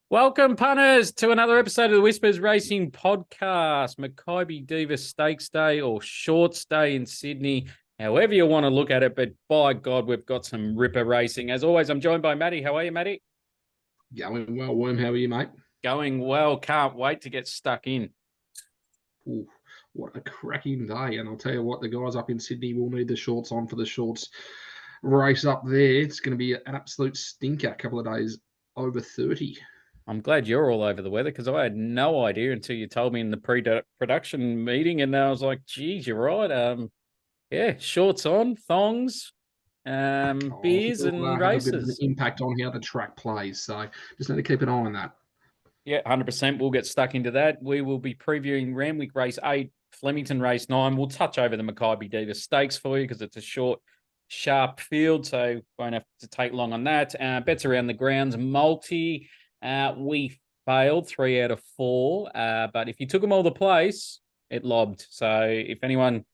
Welcome, punters, to another episode of the Whispers Racing Podcast. Makybe Diva Stakes Day or Shorts Day in Sydney, however you want to look at it. But by God, we've got some ripper racing. As always, I'm joined by Matty. How are you, Matty? Going well, Worm. How are you, mate? Going well. Can't wait to get stuck in. Ooh, what a cracking day. And I'll tell you what, the guys up in Sydney will need the shorts on for the shorts race up there. It's going to be an absolute stinker. A couple of days over 30. I'm glad you're all over the weather because I had no idea until you told me in the pre-production meeting, and I was like, "Geez, you're right." Yeah, shorts on, thongs, I think beers, it'll and have a bit of an races. impact on how the track plays. So just need to keep an eye on that. Yeah, 100%. We'll get stuck into that. We will be previewing Randwick Race 8, Flemington Race 9. We'll touch over the Makybe Diva Stakes for you because it's a short, sharp field, so won't have to take long on that. Bets around the grounds, multi. We failed 3 out of 4, but if you took them all the place, it lobbed. So if anyone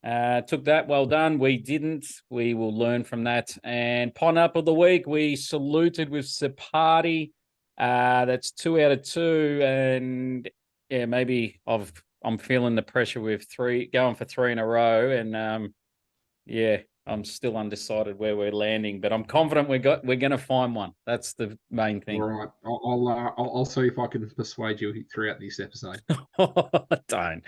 took that, well done. We didn't. We will learn from that. And pon up of the week, we saluted with Sapati. That's 2 out of 2, and yeah, maybe I'm feeling the pressure with going for 3 in a row, and yeah, I'm still undecided where we're landing, but I'm confident we're going to find one. That's the main All thing. right. I'll see if I can persuade you throughout this episode. Don't.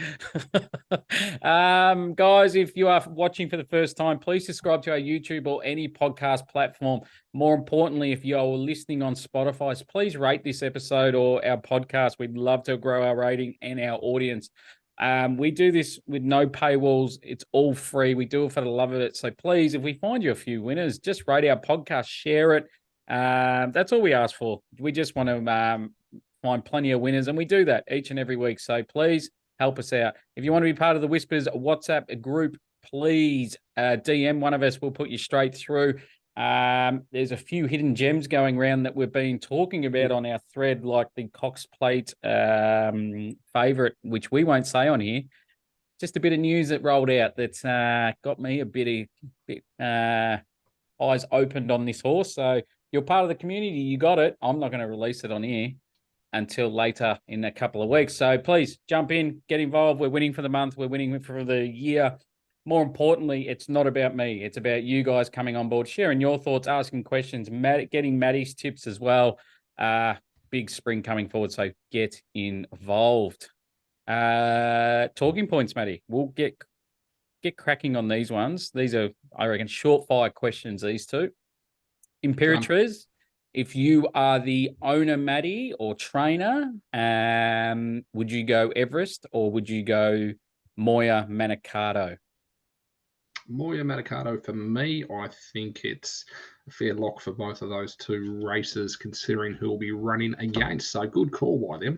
Guys, if you are watching for the first time, please subscribe to our YouTube or any podcast platform. More importantly, if you are listening on Spotify, please rate this episode or our podcast. We'd love to grow our rating and our audience. We do this with no paywalls. It's all free. We do it for the love of it. So please, if we find you a few winners, just rate our podcast, share it. That's all we ask for. We just want to find plenty of winners, and we do that each and every week. So please help us out. If you want to be part of the Whispers WhatsApp group, please DM one of us. We'll put you straight through. There's a few hidden gems going around that we've been talking about on our thread, like the Cox Plate favorite, which we won't say on here. Just a bit of news that rolled out that's got me a bit eyes opened on this horse. So you're part of the community. You got it. I'm not going to release it on here until later in a couple of weeks. So please jump in, get involved. We're winning for the month. We're winning for the year. More importantly, it's not about me. It's about you guys coming on board, sharing your thoughts, asking questions, getting Maddie's tips as well. Big spring coming forward, so get involved. Talking points, Maddie. We'll get cracking on these ones. These are, I reckon, short fire questions, these two. Imperatriz, if you are the owner, Maddie, or trainer, would you go Everest or would you go Moya Manicato? Moya Manicato for me, I think it's a fair lock for both of those two races, considering who will be running against. So good call by them.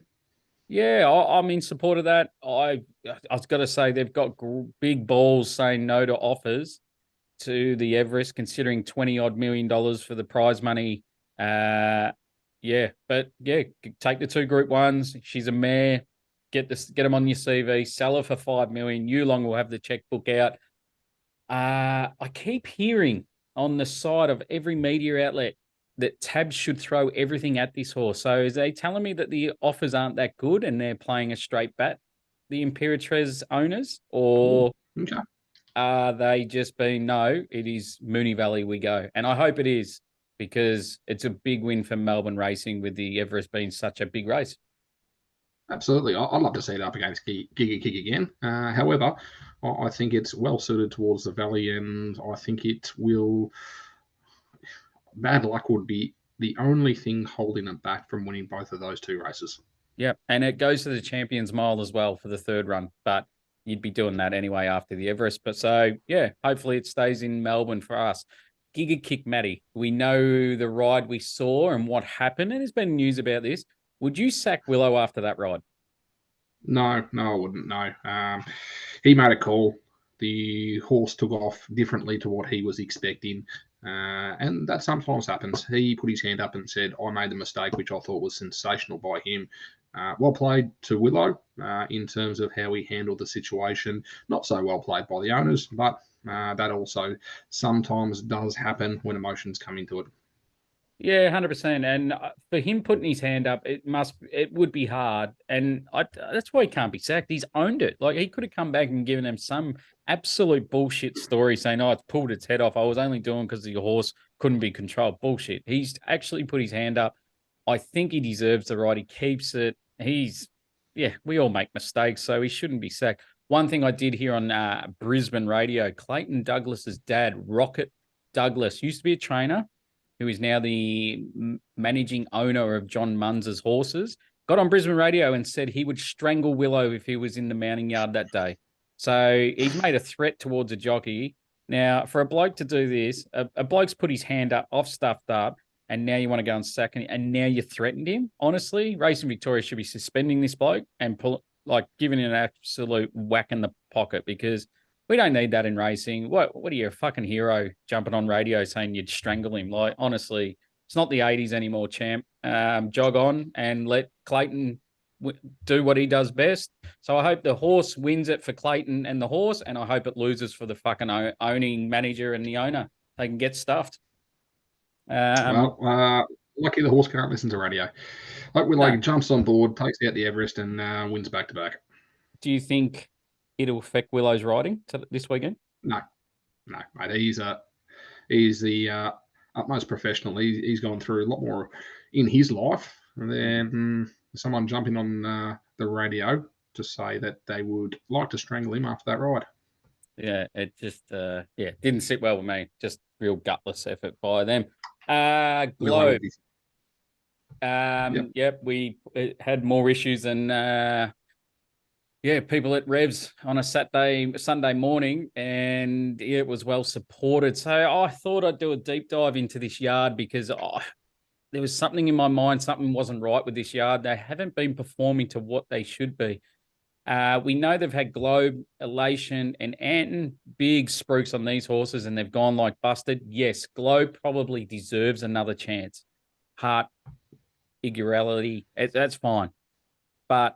Yeah, I'm in support of that. I was got to say they've got big balls saying no to offers to the Everest, considering $20 odd million for the prize money. Yeah, but yeah, take the 2 Group 1s. She's a mare. Get them on your CV. Sell her for $5 million. Yulong will have the checkbook out. I keep hearing on the side of every media outlet that Tabs should throw everything at this horse. So is they telling me that the offers aren't that good and they're playing a straight bat, the Imperatriz owners, or Okay. are they just being, no, it is Moonee Valley we go? And I hope it is, because it's a big win for Melbourne racing with the Everest being such a big race. Absolutely. I'd love to see it up against Giga Kick again. However, I think it's well suited towards the Valley, and I think it will. Bad luck would be the only thing holding it back from winning both of those 2 races. Yeah, and it goes to the Champions Mile as well for the 3rd run, but you'd be doing that anyway after the Everest. But so, yeah, hopefully it stays in Melbourne for us. Giga Kick Matty, we know the ride we saw and what happened, and there's been news about this. Would you sack Willow after that ride? No, I wouldn't. No. He made a call. The horse took off differently to what he was expecting. And that sometimes happens. He put his hand up and said, I made the mistake, which I thought was sensational by him. Well played to Willow in terms of how he handled the situation. Not so well played by the owners, but that also sometimes does happen when emotions come into it. Yeah, 100%. And for him putting his hand up, it would be hard. And that's why he can't be sacked. He's owned it. Like, he could have come back and given them some absolute bullshit story saying, oh, it's pulled its head off. I was only doing because the horse couldn't be controlled. Bullshit. He's actually put his hand up. I think he deserves the right. He keeps it. Yeah, we all make mistakes, so he shouldn't be sacked. One thing I did hear on Brisbane radio, Clayton Douglas's dad, Rocket Douglas, used to be a trainer who is now the managing owner of John Munz's horses, got on Brisbane radio and said he would strangle Willow if he was in the mounting yard that day. So he's made a threat towards a jockey. Now, for a bloke to do this, a bloke's put his hand up, off stuffed up, and now you want to go and sack him, and now you threatened him. Honestly, Racing Victoria should be suspending this bloke and giving him an absolute whack in the pocket, because we don't need that in racing. What are you, a fucking hero jumping on radio saying you'd strangle him? Like, honestly, it's not the 80s anymore, champ. Jog on and let Clayton do what he does best. So I hope the horse wins it for Clayton and the horse, and I hope it loses for the fucking owning manager and the owner. They can get stuffed. Lucky the horse can't listen to radio. Jumps on board, takes out the Everest, and wins back to back. Do you think it'll affect Willow's riding this weekend? No, mate. He's the utmost professional. He's gone through a lot more in his life than someone jumping on the radio to say that they would like to strangle him after that ride. Yeah, it just didn't sit well with me. Just real gutless effort by them. Globe. Yep, we had more issues than people at Revs on a Sunday morning, and it was well supported. So I thought I'd do a deep dive into this yard, because there was something in my mind, something wasn't right with this yard. They haven't been performing to what they should be. We know they've had Globe, Elation, and Anton, big spruiks on these horses, and they've gone like busted. Yes, Globe probably deserves another chance. Heart, irregularity, that's fine. But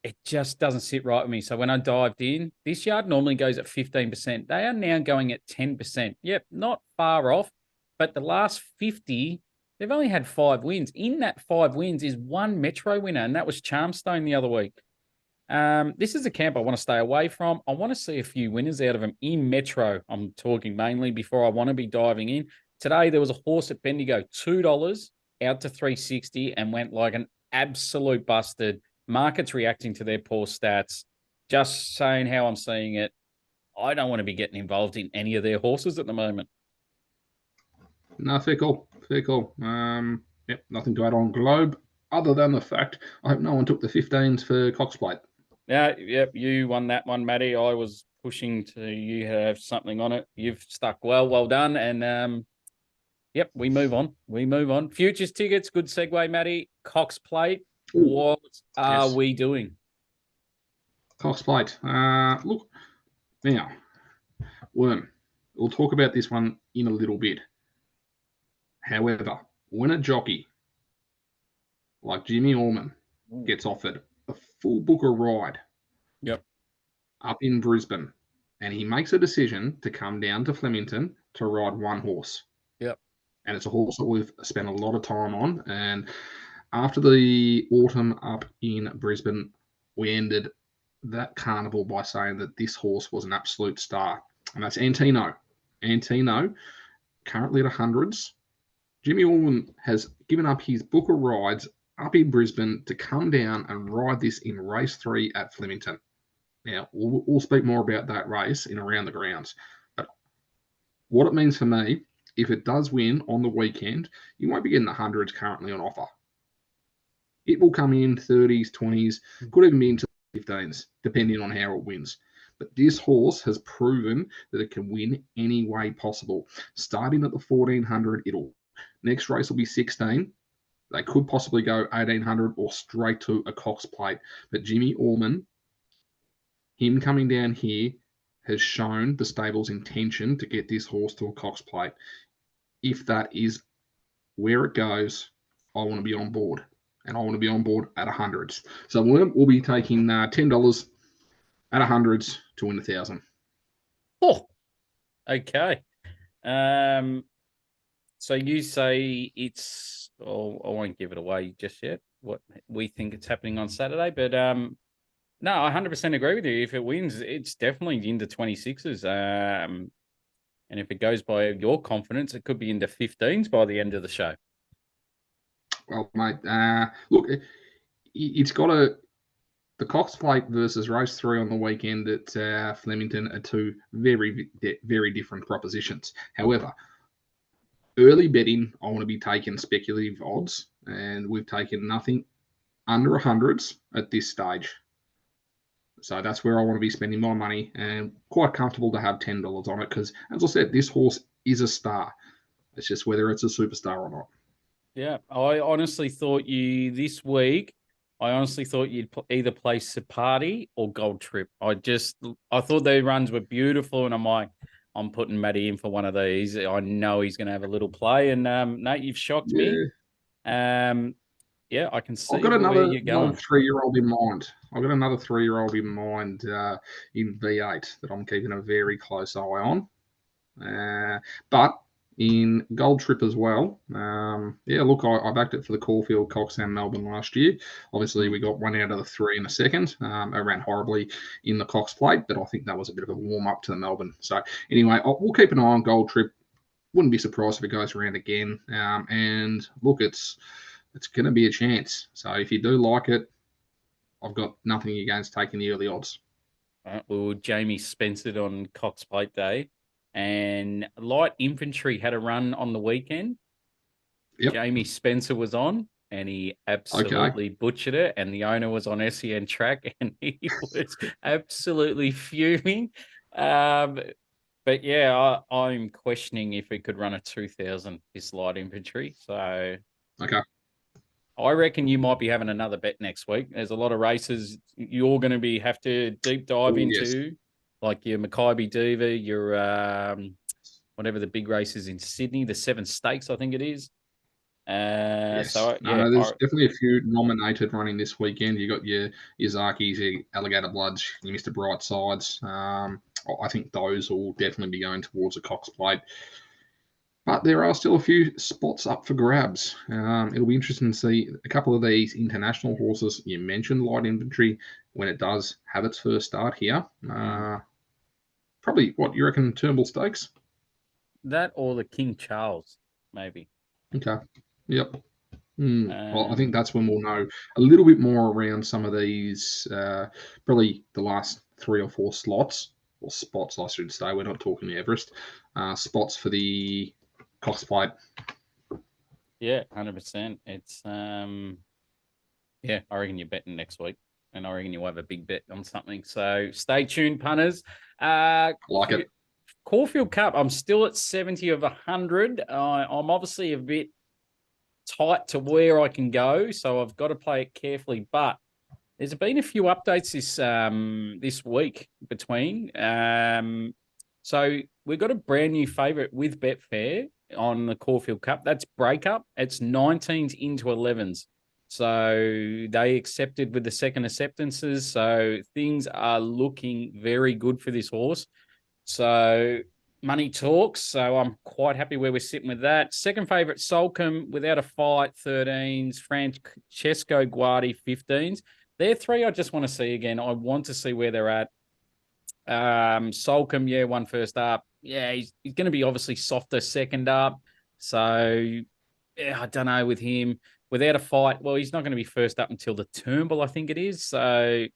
it just doesn't sit right with me. So when I dived in, this yard normally goes at 15%. They are now going at 10%. Yep, not far off. But the last 50, they've only had 5 wins. In that 5 wins is 1 Metro winner, and that was Charmstone the other week. This is a camp I want to stay away from. I want to see a few winners out of them in Metro. I'm talking mainly before I want to be diving in. Today, there was a horse at Bendigo, $2 out to 360, and went like an absolute busted. Market's reacting to their poor stats. Just saying how I'm seeing it. I don't want to be getting involved in any of their horses at the moment. No, fair call. Nothing to add on Globe, other than the fact I hope no one took the 15s for Cox Plate. Yep, you won that one, Matty. I was pushing to you have something on it. You've stuck well done. And we move on. Futures tickets, good segue, Matty. Cox Plate, what are we doing? Cox Plate. Look, now, Worm, we'll talk about this one in a little bit. However, when a jockey like Jimmy Orman gets offered a full booker ride up in Brisbane, and he makes a decision to come down to Flemington to ride one horse. Yep. And it's a horse that we've spent a lot of time on. And after the autumn up in Brisbane, we ended that carnival by saying that this horse was an absolute star. And that's Antino. Antino, currently at 100s. Jimmy Orman has given up his booker rides up in Brisbane to come down and ride this in race 3 at Flemington. Now, we'll speak more about that race in Around the Grounds. But what it means for me, if it does win on the weekend, you won't be getting the 100s currently on offer. It will come in 30s, 20s, could even be into 15s, depending on how it wins. But this horse has proven that it can win any way possible. Starting at the 1400, next race will be 16. They could possibly go 1800 or straight to a Cox Plate. But Jimmy Orman, him coming down here, has shown the stable's intention to get this horse to a Cox Plate. If that is where it goes, I want to be on board. And I want to be on board at 100s. So we'll be taking $10 at 100s to win 1,000. Oh, okay. So you say it's, oh, I won't give it away just yet, what we think it's happening on Saturday, but no, I 100% agree with you. If it wins, it's definitely into 26s. And if it goes by your confidence, it could be into 15s by the end of the show. Well, mate, look, it's got the Cox Plate versus Race 3 on the weekend at Flemington are two very, very different propositions. However, early betting, I want to be taking speculative odds, and we've taken nothing under hundreds at this stage. So that's where I want to be spending my money, and quite comfortable to have $10 on it because, as I said, this horse is a star. It's just whether it's a superstar or not. Yeah, I honestly thought this week. I honestly thought you'd either play Sapati or Gold Trip. I thought their runs were beautiful, and I'm like, I'm putting Matty in for one of these. I know he's going to have a little play, and Nate, you've shocked me. Yeah, I can see I've got where another you're going. 3-year-old in mind. I've got another 3-year-old in mind in V8 that I'm keeping a very close eye on. But in Gold Trip as well, look, I backed it for the Caulfield, Cox and Melbourne last year. Obviously, we got 1 out of the 3 in a second. I ran horribly in the Cox Plate, but I think that was a bit of a warm-up to the Melbourne. So anyway, we'll keep an eye on Gold Trip. Wouldn't be surprised if it goes around again. And look, it's going to be a chance. So if you do like it, I've got nothing against taking the early odds. Well, Jamie Spencer on Cox Plate Day, and Light Infantry had a run on the weekend. Yep. Jamie Spencer was on, and he absolutely butchered it. And the owner was on SEN track, and he was absolutely fuming. But yeah, I'm questioning if it could run a 2,000 this Light Infantry. So okay. I reckon you might be having another bet next week. There's a lot of races you're going to have to deep dive into, like your Makybe Diva, your whatever the big race is in Sydney, the 7 Stakes, I think it is. Yes. So yeah, there's definitely a few nominated running this weekend. You got your Zakis, your Alligator Bloods, your Mr. Bright Sides. I think those will definitely be going towards a Cox Plate. But there are still a few spots up for grabs. It'll be interesting to see a couple of these international horses. You mentioned Light Infantry when it does have its first start here. Probably, what you reckon, Turnbull Stakes? That or the King Charles, maybe. Okay. Yep. Well, I think that's when we'll know a little bit more around some of these, probably the last 3 or 4 slots, or spots, I should say. We're not talking the Everest. Spots for the Cox Plate. Yeah, 100%. It's yeah, I reckon you're betting next week, and I reckon you'll have a big bet on something. So stay tuned, punters. Like it. Caulfield Cup, I'm still at 70 of 100. I'm obviously a bit tight to where I can go, so I've got to play it carefully. But there's been a few updates this week between. So we've got a brand new favourite with Betfair on the Caulfield Cup. That's Breakup. It's 19s into 11s. So they accepted with the second acceptances. So things are looking very good for this horse. So money talks. So I'm quite happy where we're sitting with that. Second favourite, Solcombe, without a fight, 13s. Francesco Guardi, 15s. They're 3 I just want to see again. I want to see where they're at. Solcombe, won first up. Yeah, he's going to be obviously softer second up. So, yeah, I don't know with him. Without a fight, well, he's not going to be first up until the Turnbull, I think it is. So,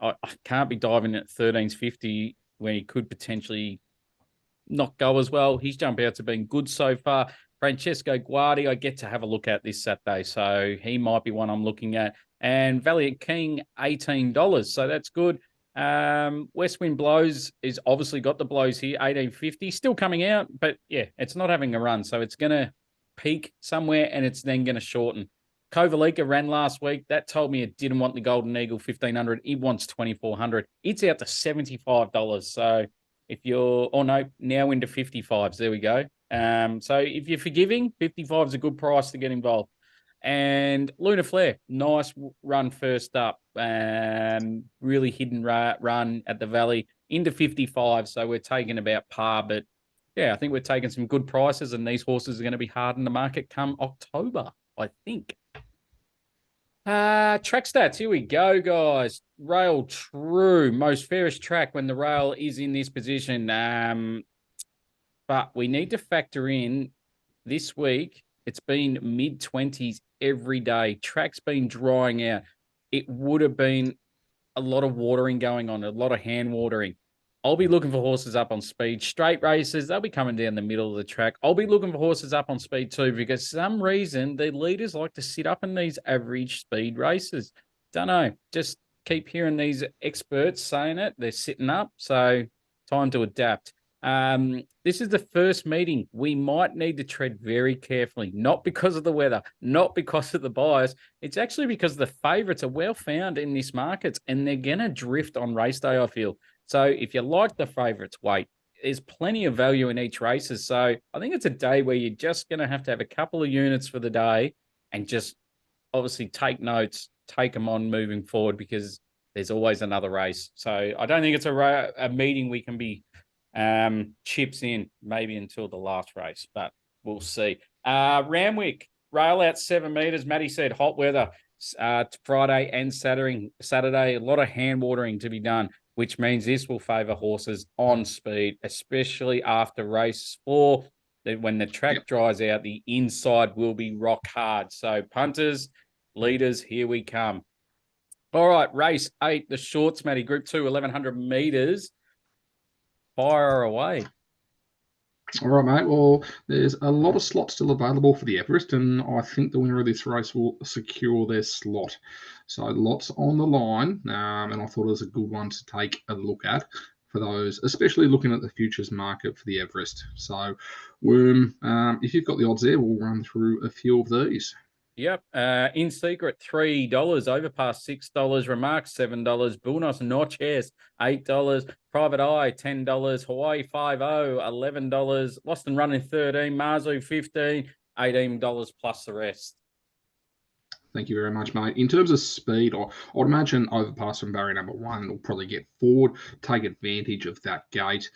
I can't be diving at 13s 50 when he could potentially not go as well. He's jumped out to being good so far. Francesco Guardi, I get to have a look at this Saturday. So, he might be one I'm looking at. And Valiant King, $18. So, that's good. West Wind Blows is obviously got the blows here, 1850, still coming out, but yeah, it's not having a run, so it's going to peak somewhere and it's then going to shorten. Kovalika ran last week. That told me it didn't want the Golden Eagle 1,500. It wants 2,400. It's out to $75. So if you're, now into 55s. There we go. So if you're forgiving, 55 is a good price to get involved. And Lunar Flare, nice run first up. Really hidden run at the Valley into 55. So we're taking about par, but yeah, I think we're taking some good prices, and these horses are going to be hard in the market come October, I think. Track stats. Here we go, guys. Rail true. Most fairest track when the rail is in this position. But we need to factor in this week. It's been mid-20s every day. Track's been drying out. It would have been a lot of watering going on, a lot of hand watering. I'll be looking for horses up on speed. Straight races, they'll be coming down the middle of the track. I'll be looking for horses up on speed too, because for some reason the leaders like to sit up in these average speed races. Don't know. Just keep hearing these experts saying it. They're sitting up. So time to adapt. This is the first meeting. We might need to tread very carefully, not because of the weather, not because of the bias. It's actually because the favourites are well found in this market, and they're going to drift on race day, I feel. So if you like the favourites, wait. There's plenty of value in each races. So I think it's a day where you're just going to have a couple of units for the day and just obviously take notes, take them on moving forward, because there's always another race. So I don't think it's a meeting we can be chips in maybe until the last race, but we'll see. Randwick, rail out 7 meters. Matty said hot weather Friday and Saturday. A lot of hand watering to be done, which means this will favour horses on speed, especially after race 4. When the track dries out, the inside will be rock hard. So punters, leaders, here we come. All right, race 8, the shorts, Matty, Group 2, 1,100 meters. Fire away. All right, mate. Well, there's a lot of slots still available for the Everest, and I think the winner of this race will secure their slot. So lots on the line, and I thought it was a good one to take a look at for those, especially looking at the futures market for the Everest. So, if you've got the odds there, we'll run through a few of these. Yep. In secret, $3. Overpass, $6. Remarks, $7. Bullnos Noches, $8. Private Eye, $10. Hawaii 50, $11. Lost and Running, $13. Marzu, $15. $18 plus the rest. Thank you very much, mate. In terms of speed, I'd imagine Overpass from barrier number 1 will probably get forward, take advantage of that gate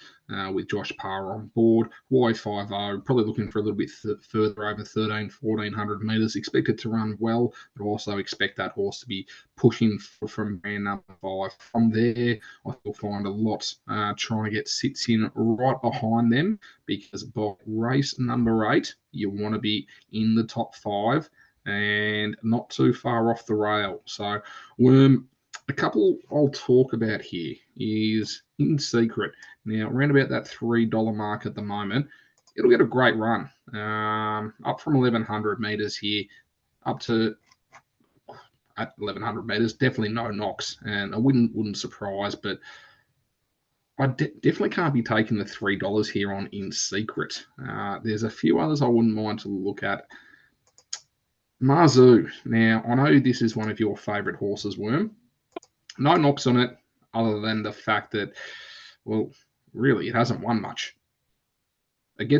with Josh Parr on board. Y50, probably looking for a little bit further over 1,400 metres. Expect it to run well, but also expect that horse to be pushing from barrier number 5. From there, I think you'll find a lot trying to get sits in right behind them, because by race number 8, you want to be in the top 5 and not too far off the rail. So, a couple I'll talk about here is In Secret. Now, around about that $3 mark at the moment, it'll get a great run. Up from 1,100 metres here, up to at 1,100 metres, definitely no knocks, and I wouldn't surprise, but I definitely can't be taking the $3 here on In Secret. There's a few others I wouldn't mind to look at. Marzu. Now, I know this is one of your favourite horses, Worm. No knocks on it, other than the fact that, well, really, it hasn't won much. It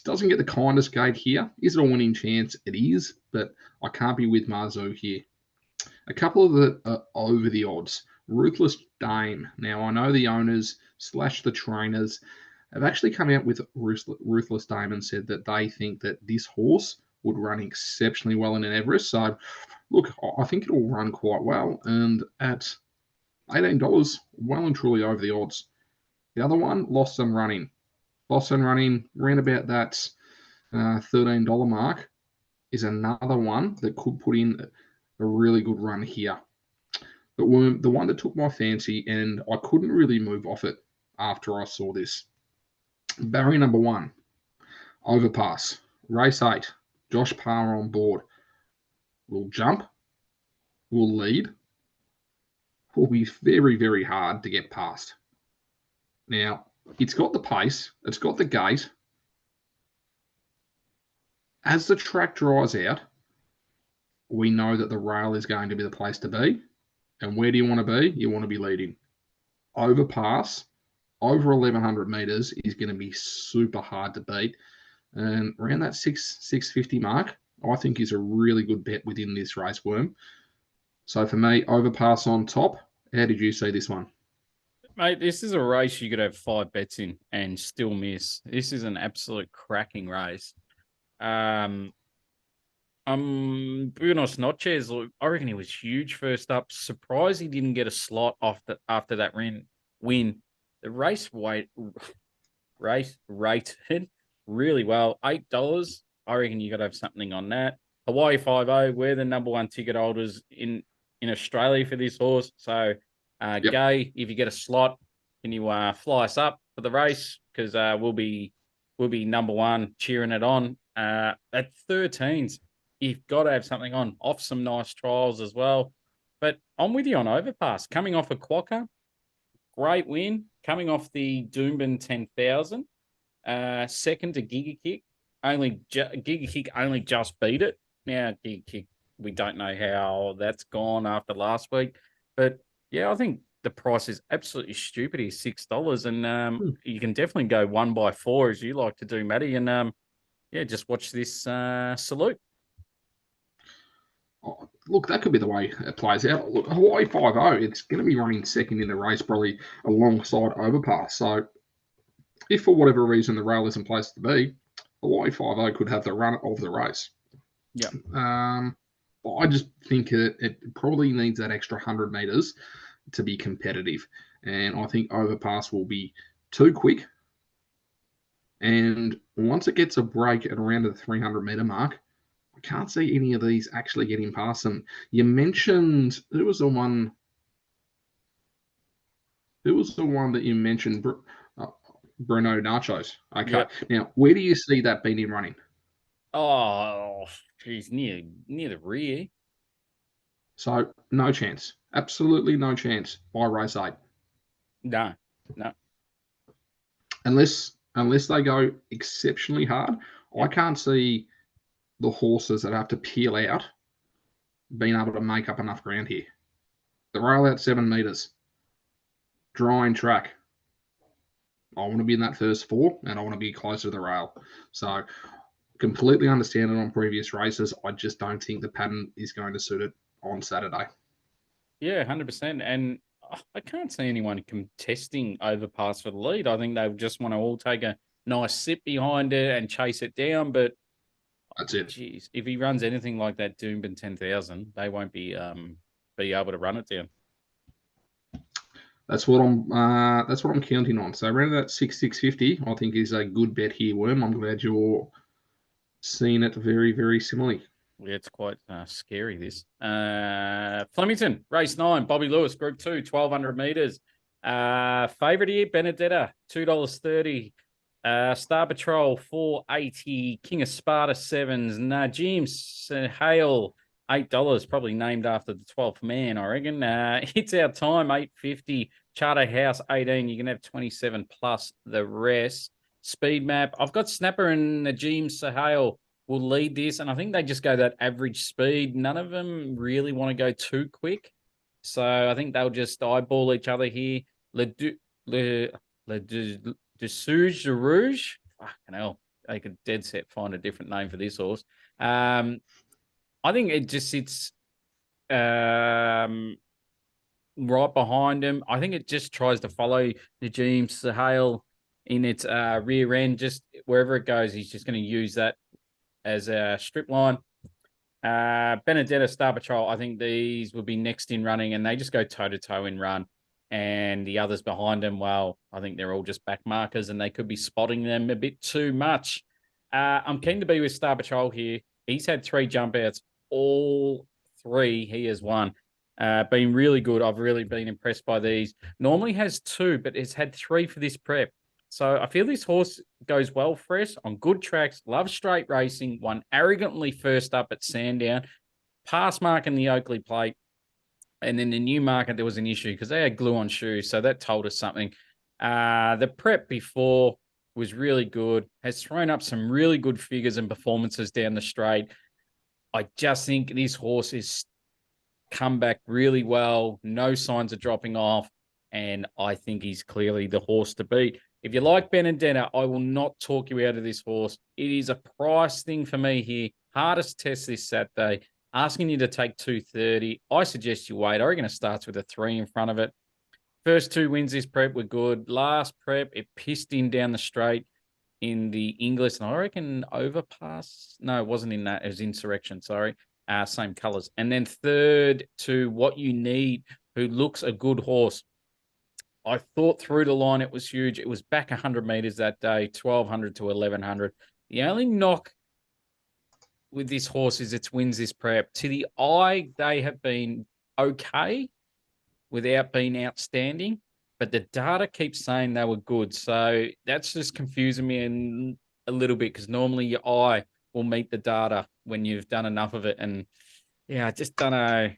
doesn't get the kindest gate here. Is it a winning chance? It is, but I can't be with Marzu here. A couple of the over the odds. Ruthless Dame. Now, I know the owners / the trainers have actually come out with Ruthless Dame and said that they think that this horse would run exceptionally well in an Everest. So, look, I think it'll run quite well. And at $18, well and truly over the odds. The other one, Lost and Running. Lost and Running, around about that $13 mark, is another one that could put in a really good run here. But the one that took my fancy, and I couldn't really move off it after I saw this. Barrier number 1, Overpass, race 8. Josh Parr on board. Will jump, will lead, will be very, very hard to get past. Now, it's got the pace, it's got the gate. As the track dries out, we know that the rail is going to be the place to be. And where do you want to be? You want to be leading. Overpass, over 1,100 metres, is going to be super hard to beat. And around that 650 mark, I think is a really good bet within this race, Worm. So for me, Overpass on top. How did you see this one? Mate, this is a race you could have 5 bets in and still miss. This is an absolute cracking race. Buenos Noches, look, I reckon he was huge first up. Surprised he didn't get a slot after that win. The race rated really well. $8. I reckon you got to have something on that. Hawaii 5-0, we're the number one ticket holders in Australia for this horse. So, Yep. Gay, if you get a slot, can you fly us up for the race? Because we'll be number one cheering it on. At 13s, you've got to have something on. Off some nice trials as well. But I'm with you on Overpass. Coming off a quokka, great win. Coming off the Doomben 10,000. Second to Giga Kick. Giga Kick only just beat it. Now, Giga Kick, we don't know how that's gone after last week. But, yeah, I think the price is absolutely stupid here, $6. And you can definitely go 1x4, as you like to do, Matty. And, yeah, just watch this salute. Oh, look, that could be the way it plays out. Look, Hawaii 5-0, it's going to be running second in the race, probably alongside Overpass. So, if for whatever reason the rail isn't placed to be, Hawaii 5-0 could have the run of the race. Yeah. I just think it probably needs that extra 100 metres to be competitive. And I think Overpass will be too quick. And once it gets a break at around the 300 metre mark, I can't see any of these actually getting past them. You mentioned, who was the one that you mentioned? Bruno Nachos. Okay. Yep. Now, where do you see that being in running? Oh, geez, near the rear. So, no chance. Absolutely no chance by race 8. No. Unless they go exceptionally hard, I can't see the horses that have to peel out being able to make up enough ground here. The rail out 7 metres, drying track. I want to be in that first 4, and I want to be closer to the rail. So, completely understand it on previous races. I just don't think the pattern is going to suit it on Saturday. Yeah, 100%. And I can't see anyone contesting Overpass for the lead. I think they just want to all take a nice sip behind it and chase it down. But that's it. Geez, if he runs anything like that Doomben 10,000, they won't be able to run it down. That's what I'm counting on. So around that 6,650, I think is a good bet here, Worm. I'm glad you're seeing it very, very similarly. Yeah, it's quite scary, this. Flemington, race 9, Bobby Lewis, Group 2, 1,200 metres. Favourite here, Benedetta, $2.30. Star Patrol, $4.80. King of Sparta, 7s. Najim Sahale, $8. Probably named after the 12th man, I reckon. It's our time, $8.50. Charter House, 18. You can have 27 plus the rest. Speed map. I've got Snapper and Najim Sahale will lead this, and I think they just go that average speed. None of them really want to go too quick. So I think they'll just eyeball each other here. Le Souge de Rouge. Fucking hell. They could dead set find a different name for this horse. I think it just sits right behind him. I think it just tries to follow Najim Sahale in its rear end. Just wherever it goes, he's just going to use that as a strip line. Benedetta, Star Patrol, I think these will be next in running, and they just go toe-to-toe in run. And the others behind them, well, I think they're all just back markers, and they could be spotting them a bit too much. I'm keen to be with Star Patrol here. He's had 3 jump outs. All 3 he has won. Been really good. I've really been impressed by these. Normally has 2, but has had 3 for this prep. So I feel this horse goes well fresh on good tracks, loves straight racing, won arrogantly first up at Sandown, pass mark in the Oakley Plate. And in the Newmarket, there was an issue because they had glue on shoes. So that told us something. The prep before was really good, has thrown up some really good figures and performances down the straight. I just think this horse is come back really well. No signs of dropping off. And I think he's clearly the horse to beat. If you like Benedetta, I will not talk you out of this horse. It is a price thing for me here. Hardest test this Saturday. Asking you to take 230. I suggest you wait. I reckon it starts with a 3 in front of it. First 2 wins this prep were good. Last prep, it pissed in down the straight in the English, and I reckon overpass. No, it wasn't in that. It was Insurrection. Sorry, same colours. And then third to What You Need, who looks a good horse. I thought through the line it was huge. It was back 100 meters that day, 1200 to 1100. The only knock with this horse is its wins this prep. To the eye, they have been okay without being outstanding, but the data keeps saying they were good. So that's just confusing me a little bit, because normally your eye will meet the data when you've done enough of it. And yeah, I just don't know.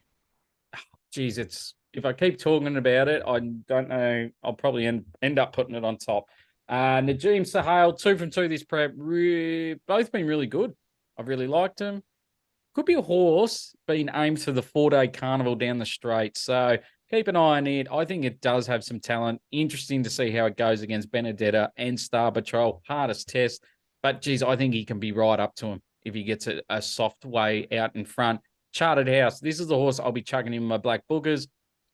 Geez, if I keep talking about it, I don't know. I'll probably end up putting it on top. Najeem Sahel, 2 from 2 this prep. Both been really good. I've really liked them. Could be a horse being aimed for the 4-day carnival down the straight. So keep an eye on it. I think it does have some talent. Interesting to see how it goes against Benedetta and Star Patrol. Hardest test. But geez, I think he can be right up to him if he gets a soft way out in front. Chartered House. This is the horse I'll be chucking in my black boogers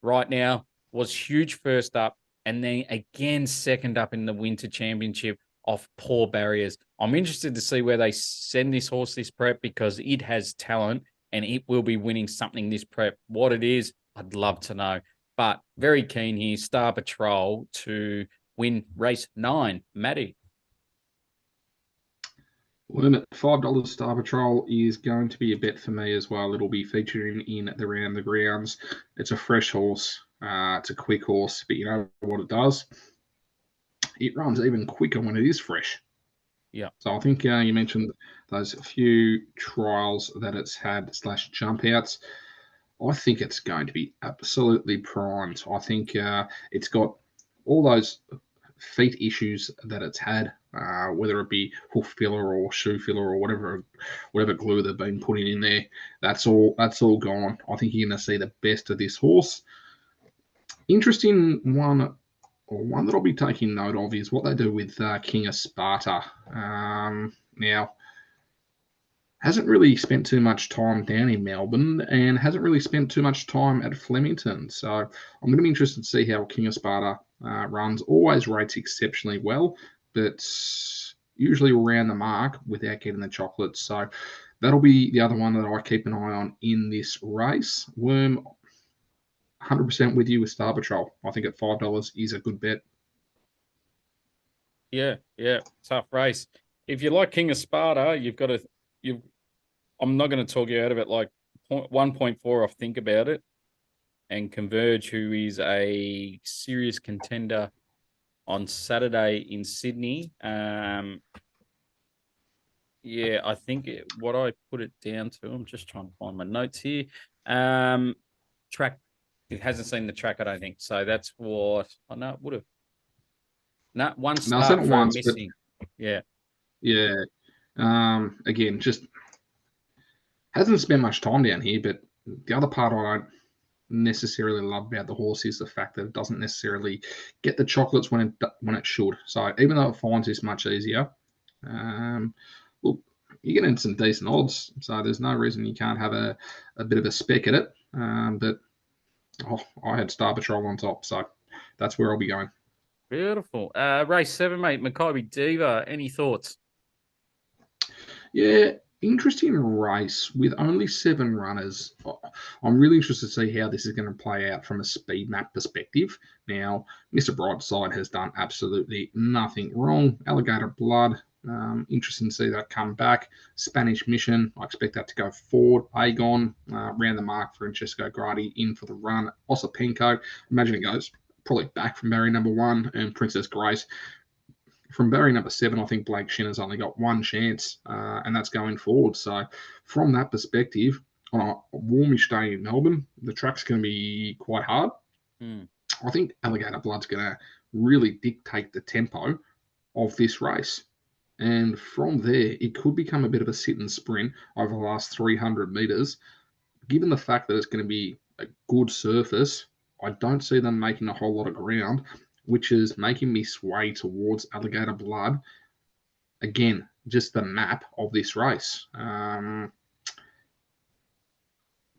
right now. Was huge first up, and then again second up in the Winter Championship off poor barriers. I'm interested to see where they send this horse this prep, because it has talent and it will be winning something this prep. What it is, I'd love to know. But very keen here, Star Patrol to win race 9. Matty. Limit $5 Star Patrol is going to be a bet for me as well. It'll be featuring in the Round the Grounds. It's a fresh horse. It's a quick horse, but you know what it does? It runs even quicker when it is fresh. Yeah. So I think you mentioned those few trials that it's had / jump outs. I think it's going to be absolutely primed. I think it's got all those feet issues that it's had, whether it be hoof filler or shoe filler or whatever glue they've been putting in there. That's all gone. I think you're going to see the best of this horse. Interesting one, or one that I'll be taking note of, is what they do with King of Sparta. Now, hasn't really spent too much time down in Melbourne and hasn't really spent too much time at Flemington. So I'm going to be interested to see how King of Sparta runs. Always rates exceptionally well, but usually around the mark without getting the chocolates. So that'll be the other one that I keep an eye on in this race. Worm, 100% with you with Star Patrol. I think at $5 is a good bet. Yeah, tough race. If you like King of Sparta, I'm not going to talk you out of it. Like 1.4 off Think About It, and Converge, who is a serious contender on Saturday in Sydney. Yeah, I think what I put it down to, I'm just trying to find my notes here. Track, it hasn't seen the track, I don't think. So that's what, I know it would have. No, one Now, I said start it for once, but missing. Yeah. yeah. Again, just hasn't spent much time down here, but the other part I don't necessarily love about the horse is the fact that it doesn't necessarily get the chocolates when it should. So even though it finds this much easier, look, you're getting some decent odds. So there's no reason you can't have a bit of a spec at it. But I had Star Patrol on top, so that's where I'll be going. Beautiful. Race 7, mate. Makybe Diva. Any thoughts? Yeah, interesting race with only 7 runners. I'm really interested to see how this is going to play out from a speed map perspective. Now, Mr. Brightside has done absolutely nothing wrong. Alligator Blood, interesting to see that come back. Spanish Mission, I expect that to go forward. Aegon, round the mark. Francesco Gradi in for the run. Osipenko, imagine it goes probably back from barrier number 1, and Princess Grace from barrier number 7. I think Blake Shinner's only got one chance, and that's going forward. So from that perspective, on a warmish day in Melbourne, the track's going to be quite hard. I think Alligator Blood's going to really dictate the tempo of this race. And from there, it could become a bit of a sit and sprint over the last 300 metres. Given the fact that it's going to be a good surface, I don't see them making a whole lot of ground, which is making me sway towards Alligator Blood. Again, just the map of this race.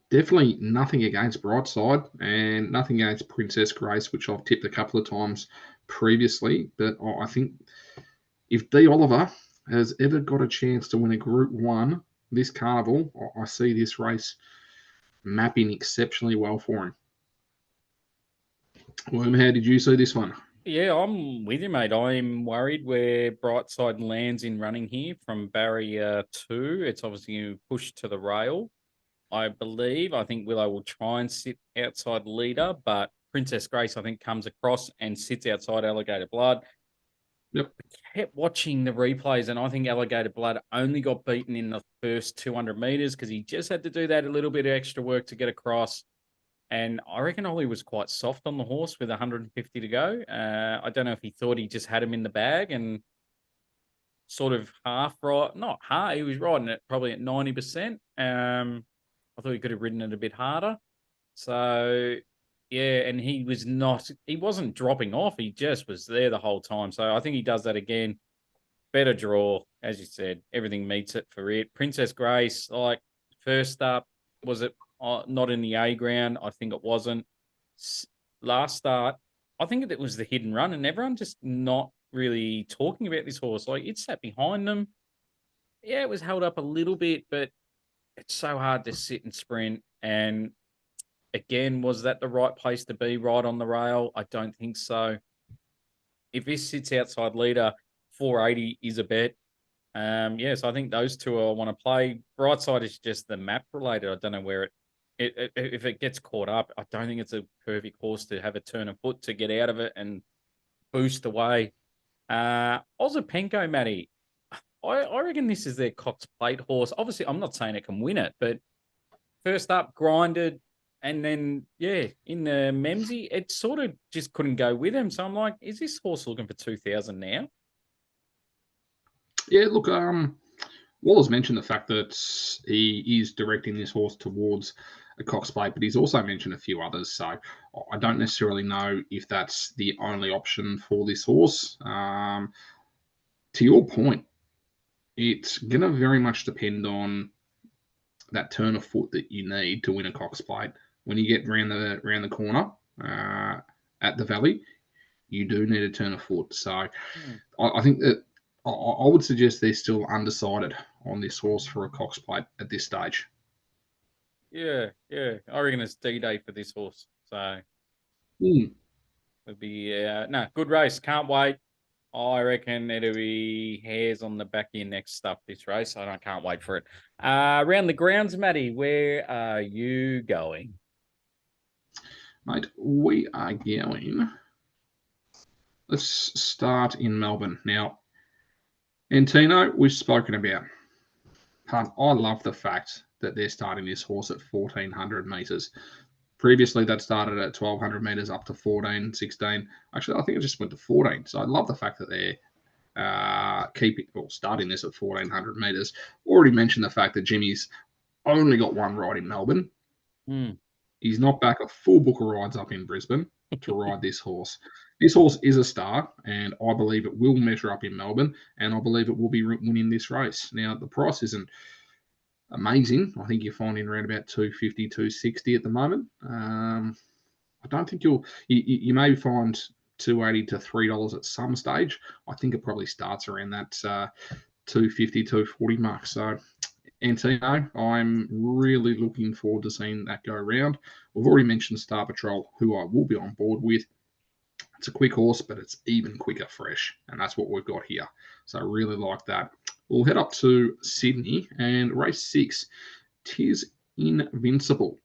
definitely nothing against Brightside and nothing against Princess Grace, which I've tipped a couple of times previously. But I think if D. Oliver has ever got a chance to win a Group 1 this carnival, I see this race mapping exceptionally well for him. William, how did you see this one? Yeah, I'm with you, mate. I'm worried where Brightside lands in running here from barrier 2. It's obviously pushed to the rail, I believe. I think Willow will try and sit outside leader, but Princess Grace, I think, comes across and sits outside Alligator Blood. Yep. Kept watching the replays, and I think Alligator Blood only got beaten in the first 200 meters because he just had to do that a little bit of extra work to get across. And I reckon Ollie was quite soft on the horse with 150 to go. I don't know if he thought he just had him in the bag and sort of half right, not half, he was riding it probably at 90%. I thought he could have ridden it a bit harder. So, yeah, and he wasn't dropping off. He just was there the whole time. So I think he does that again. Better draw, as you said. Everything meets it for it. Princess Grace, like, first up, was it not in the A ground? I think it wasn't. Last start, I think it was the hidden run, and everyone just not really talking about this horse. Like, it sat behind them. Yeah, it was held up a little bit, but it's so hard to sit and sprint. And again, was that the right place to be, right on the rail? I don't think so. If this sits outside leader, 480 is a bet. So I think those two I want to play. Brightside is just the map related. I don't know where if it gets caught up, I don't think it's a perfect horse to have a turn of foot to get out of it and boost away. Ozapenko, Matty, I reckon this is their Cox Plate horse. Obviously, I'm not saying it can win it, but first up, grinded, and then, in the Memsey, it sort of just couldn't go with him. So I'm like, is this horse looking for 2,000 now? Yeah, look, Waller's mentioned the fact that he is directing this horse towards a Cox Plate, but he's also mentioned a few others. So I don't necessarily know if that's the only option for this horse. To your point, it's going to very much depend on that turn of foot that you need to win a Cox Plate. When you get round the corner at the Valley, you do need a turn of foot. So I think that I would suggest they're still undecided on this horse for a Cox Plate at this stage. Yeah. I reckon it's D-Day for this horse. So it'd be good race. Can't wait. I reckon it'll be hairs on the back of your neck stuff this race. I can't wait for it. Around the grounds, Matty, where are you going? Mate, we are going. Let's start in Melbourne. Now, Antino, we've spoken about. I love the fact that they're starting this horse at 1,400 metres. Previously, that started at 1,200 metres up to 14, 16. Actually, I think it just went to 14. So I love the fact that they're starting this at 1,400 metres. Already mentioned the fact that Jimmy's only got one ride in Melbourne. He's not back a full book of rides up in Brisbane to ride this horse. This horse is a star, and I believe it will measure up in Melbourne, and I believe it will be winning this race. Now, the price isn't amazing. I think you're finding around about 250, 260 at the moment. I don't think you may find $2.80 to $3 at some stage. I think it probably starts around that 250, 240 mark. So, Antino, I'm really looking forward to seeing that go around. We've already mentioned Star Patrol, who I will be on board with. It's a quick horse, but it's even quicker fresh, and that's what we've got here. So I really like that. We'll head up to Sydney and race 6, Tis Invincible.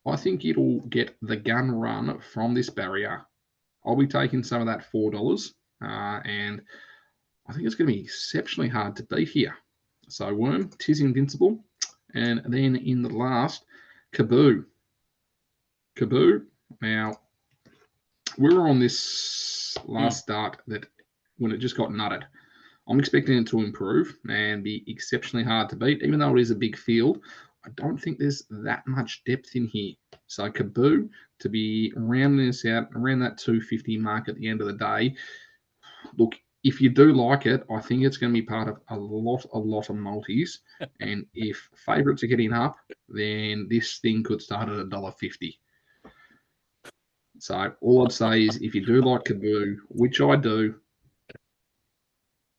I think it'll get the gun run from this barrier. I'll be taking some of that $4, and I think it's going to be exceptionally hard to beat here. So Worm, Tis Invincible, and then in the last, Kaboo. Now, we were on this last start that when it just got nutted. I'm expecting it to improve and be exceptionally hard to beat, even though it is a big field. I don't think there's that much depth in here. So Kaboo to be rounding this out around that 250 mark at the end of the day. Look, if you do like it, I think it's going to be part of a lot of multis. And if favourites are getting up, then this thing could start at $1.50. So all I'd say is, if you do like Kaboo, which I do,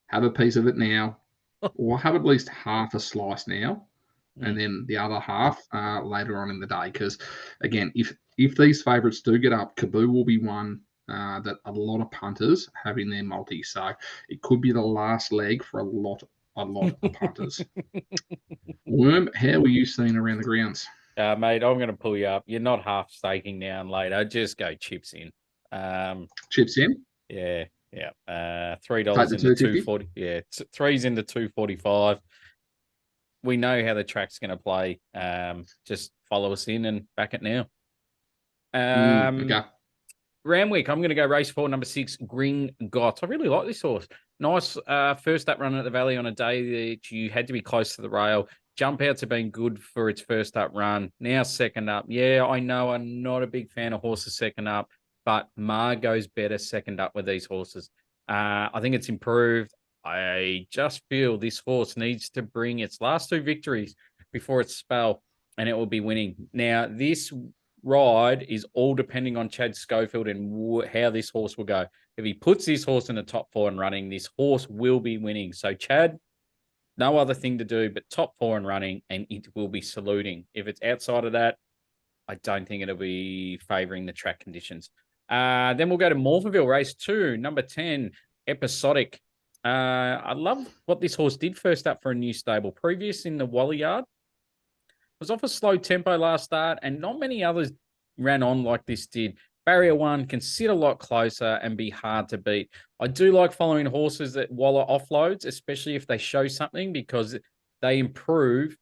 have a piece of it now, or have at least half a slice now, and then the other half later on in the day. Because again, if these favourites do get up, Kaboo will be one that a lot of punters have in their multi. So it could be the last leg for a lot of punters. Worm, how were you seeing around the grounds? Mate, I'm going to pull you up. You're not half staking now and later. Just go chips in. Chips in? Yeah. $3 Take the into 250? 240. Yeah, three's into 245. We know how the track's going to play. Just follow us in and back it now. Okay. Randwick, I'm going to go race 4, number 6, Gringotts. I really like this horse. Nice first up run at the Valley on a day that you had to be close to the rail. Jump outs have been good for its first up run. Now second up. Yeah, I know I'm not a big fan of horses second up, but Ma goes better second up with these horses. I think it's improved. I just feel this horse needs to bring its last 2 victories before its spell, and it will be winning. Now, this ride is all depending on Chad Schofield and how this horse will go. If he puts this horse in the top 4 and running, this horse will be winning. So Chad, no other thing to do but top 4 and running, and it will be saluting. If it's outside of that, I don't think it'll be favouring the track conditions. Then we'll go to Morphettville, race 2, number 10, Episodic. I love what this horse did first up for a new stable. Previous in the Wally Yard, was off a slow tempo last start, and not many others ran on like this did. Barrier 1 can sit a lot closer and be hard to beat. I do like following horses that Waller offloads, especially if they show something, because they improve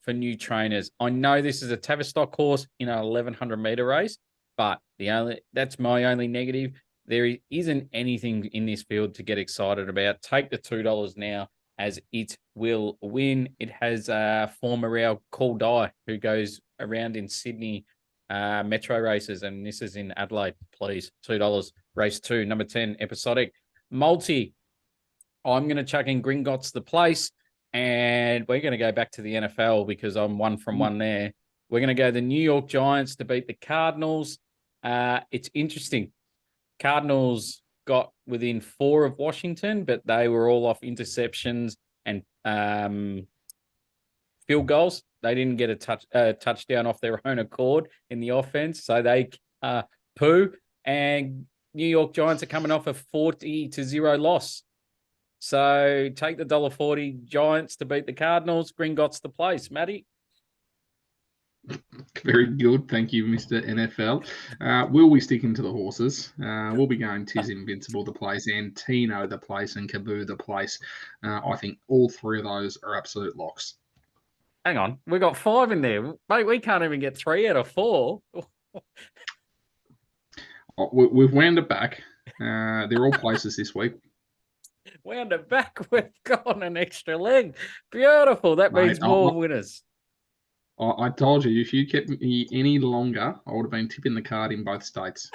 for new trainers. I know this is a Tavistock horse in an 1,100-meter race, but that's my only negative. There isn't anything in this field to get excited about. Take the $2 now, as it will win. It has former our Call Die, who goes around in Sydney metro races, and this is in Adelaide. Please, $2. Race 2, number 10, Episodic. Multi, I'm going to chuck in Gringotts the place, and we're going to go back to the NFL because I'm 1 from 1 there. We're going to go the New York Giants to beat the Cardinals. It's interesting. Cardinals got within 4 of Washington, but they were all off interceptions and field goals. They didn't get a touchdown off their own accord in the offense, so they poo. And New York Giants are coming off a 40-0 loss. So take the $1.40 Giants to beat the Cardinals. Gringotts the place, Matty. Very good. Thank you, Mr. NFL. Will we stick into the horses? We'll be going Tis Invincible the place and Tino the place and Kaboo the place. I think all 3 of those are absolute locks. Hang on. We got 5 in there. Mate, we can't even get 3 out of 4. We've wound it back. They're all places this week. Wound it back. We've gone an extra leg. Beautiful. That means more winners. I told you, if you kept me any longer, I would have been tipping the card in both states.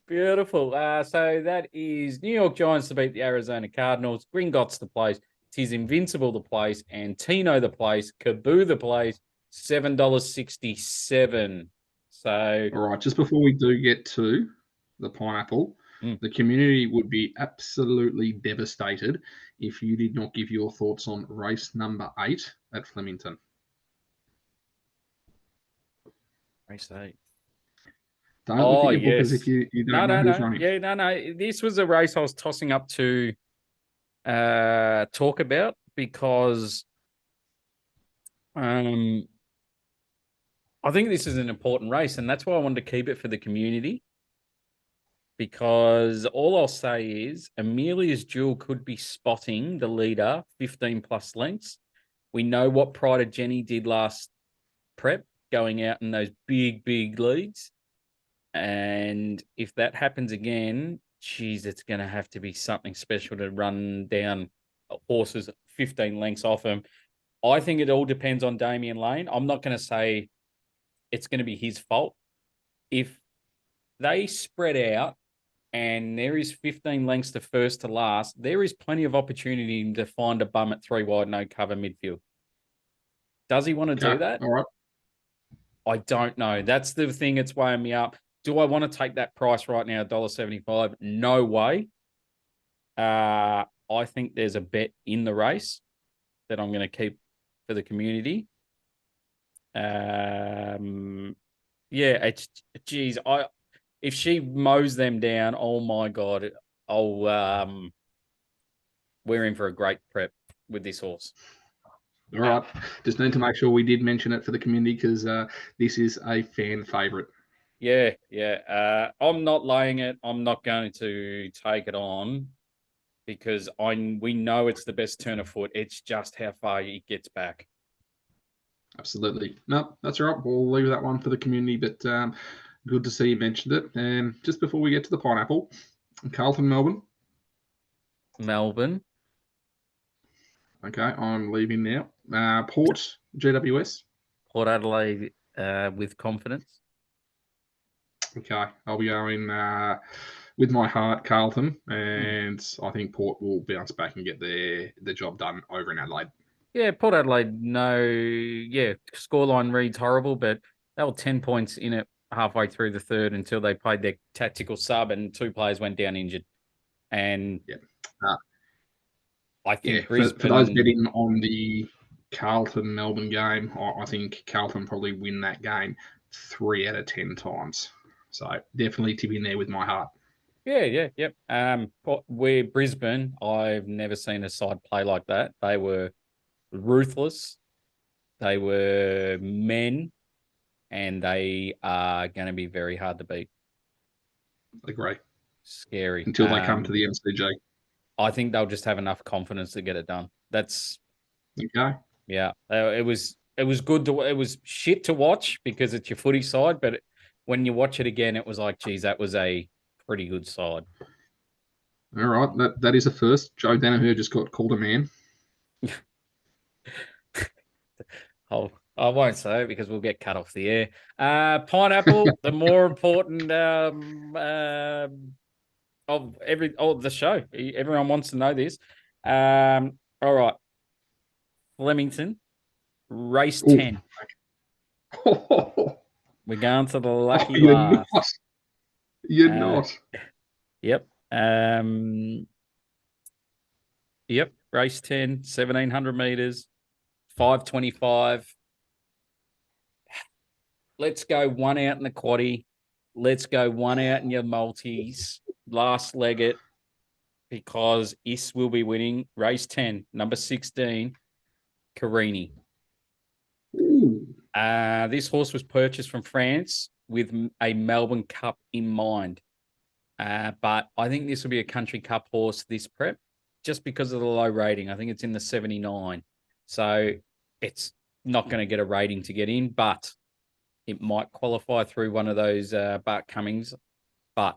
Beautiful. So that is New York Giants to beat the Arizona Cardinals. Gringotts the place. Tis Invincible the place. And Tino the place. Kaboo the place. $7.67. So, all right, just before we do get to the pineapple, the community would be absolutely devastated if you did not give your thoughts on race number 8 at Flemington. Race 8. Don't look at your book as if you don't know who's running. Yeah, no. This was a race I was tossing up to talk about because I think this is an important race, and that's why I wanted to keep it for the community. Because all I'll say is Amelia's Jewel could be spotting the leader 15 plus lengths. We know what Pride of Jenny did last prep, going out in those big leads. And if that happens again, geez, it's going to have to be something special to run down horses 15 lengths off him. I think it all depends on Damian Lane. I'm not going to say it's going to be his fault. If they spread out and there is 15 lengths to first to last. There is plenty of opportunity to find a bum at 3 wide, no cover midfield. Does he want to do that? All right. I don't know. That's the thing that's weighing me up. Do I want to take that price right now, $1.75? No way. I think there's a bet in the race that I'm going to keep for the community. It's geez, if she mows them down, oh my god, we're in for a great prep with this horse. All right. Just need to make sure we did mention it for the community because this is a fan favourite. Yeah. I'm not laying it. I'm not going to take it on because we know it's the best turn of foot. It's just how far it gets back. Absolutely. No, that's all right. We'll leave that one for the community, but good to see you mentioned it. And just before we get to the pineapple, Carlton, Melbourne. Melbourne. Okay, I'm leaving now. Port, GWS. Port Adelaide with confidence. Okay, I'll be going with my heart, Carlton, and I think Port will bounce back and get the job done over in Adelaide. Yeah, Port Adelaide, scoreline reads horrible, but they were 10 points in it halfway through the third until they played their tactical sub and 2 players went down injured. And I think Brisbane... For those betting on the Carlton-Melbourne game, I think Carlton probably win that game 3 out of 10 times. So definitely tipping there with my heart. Yep. Where Brisbane, I've never seen a side play like that. They were ruthless. They were men, and they are going to be very hard to beat. Agree. Scary. Until they come to the MCG. I think they'll just have enough confidence to get it done. That's okay. Yeah, it was good it was shit to watch because it's your footy side, but when you watch it again, it was like, geez, that was a pretty good side. All right, that is a first. Joe Danaher just got called a man. I won't say it because we'll get cut off the air. Pineapple, the more important of the show. Everyone wants to know this. All right, Flemington, race 10. We're going to the lucky last. You're not. Yep. Yep. Race 10, 1,700 meters, 525. Let's go one out in the quaddie. Let's go one out in your multis. Last leg it because Is will be winning. Race 10, number 16, Carini. This horse was purchased from France with a Melbourne Cup in mind. But I think this will be a Country Cup horse this prep just because of the low rating. I think it's in the 79. So it's not going to get a rating to get in, but it might qualify through one of those Bart Cummings. But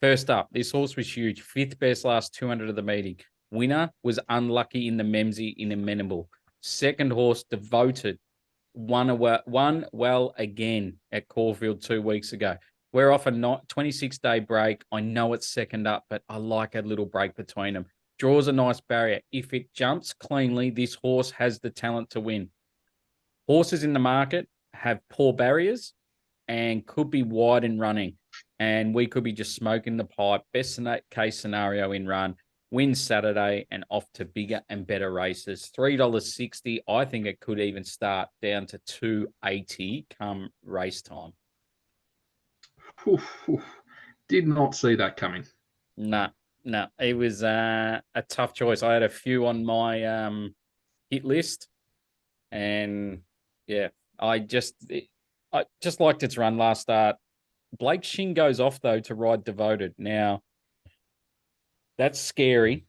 first up, this horse was huge. 5th best last 200 of the meeting. Winner was unlucky in the Memsey in Amenable. Second horse, Devoted, won well again at Caulfield 2 weeks ago. We're off a 26-day break. I know it's second up, but I like a little break between them. Draws a nice barrier. If it jumps cleanly, this horse has the talent to win. Horses in the market have poor barriers and could be wide in running, and we could be just smoking the pipe. Best case scenario in run. Win Saturday and off to bigger and better races. $3.60. I think it could even start down to $2.80 come race time. Did not see that coming. No. It was a tough choice. I had a few on my hit list, and yeah, I just liked its run last start. Blake Shin goes off though to ride Devoted. Now, that's scary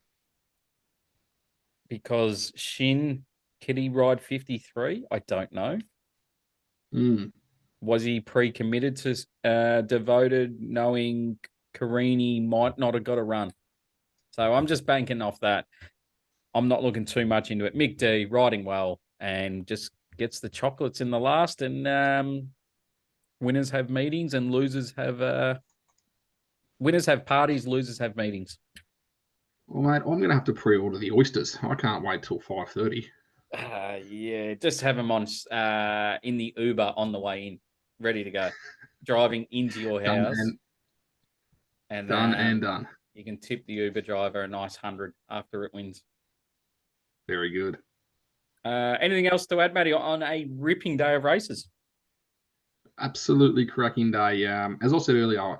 because Shin, can he ride 53? I don't know. Was he pre-committed to Devoted, knowing Carini might not have got a run? So I'm just banking off that. I'm not looking too much into it. Mick D riding well and just gets the chocolates in the last, and winners have meetings and losers have Winners have parties, losers have meetings. Well, mate, I'm going to have to pre-order the oysters. I can't wait till 5:30. Yeah, just have them on in the Uber on the way in, ready to go, driving into your Done house, and and done and done. you can tip the Uber driver a nice 100 after it wins. Very good. Anything else to add, Matty, on a ripping day of races? Absolutely cracking day. As I said earlier,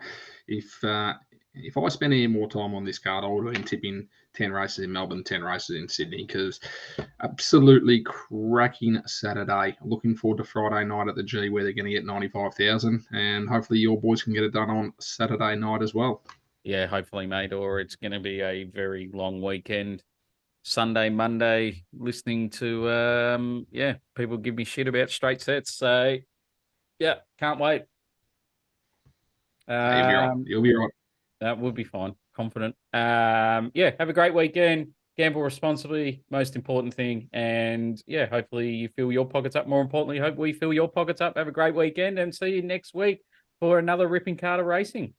if I spent any more time on this card, I would have been tipping 10 races in Melbourne, 10 races in Sydney, because absolutely cracking Saturday. Looking forward to Friday night at the G, where they're going to get 95,000, and hopefully your boys can get it done on Saturday night as well. Yeah, hopefully, mate, or it's going to be a very long weekend. Sunday, Monday, listening to people give me shit about straight sets. So yeah, can't wait. You'll be right. You'll be right. That would be fine. Confident. Have a great weekend. Gamble responsibly, most important thing. And yeah, hopefully you fill your pockets up. More importantly, hope we fill your pockets up. Have a great weekend and see you next week for another ripping card of racing.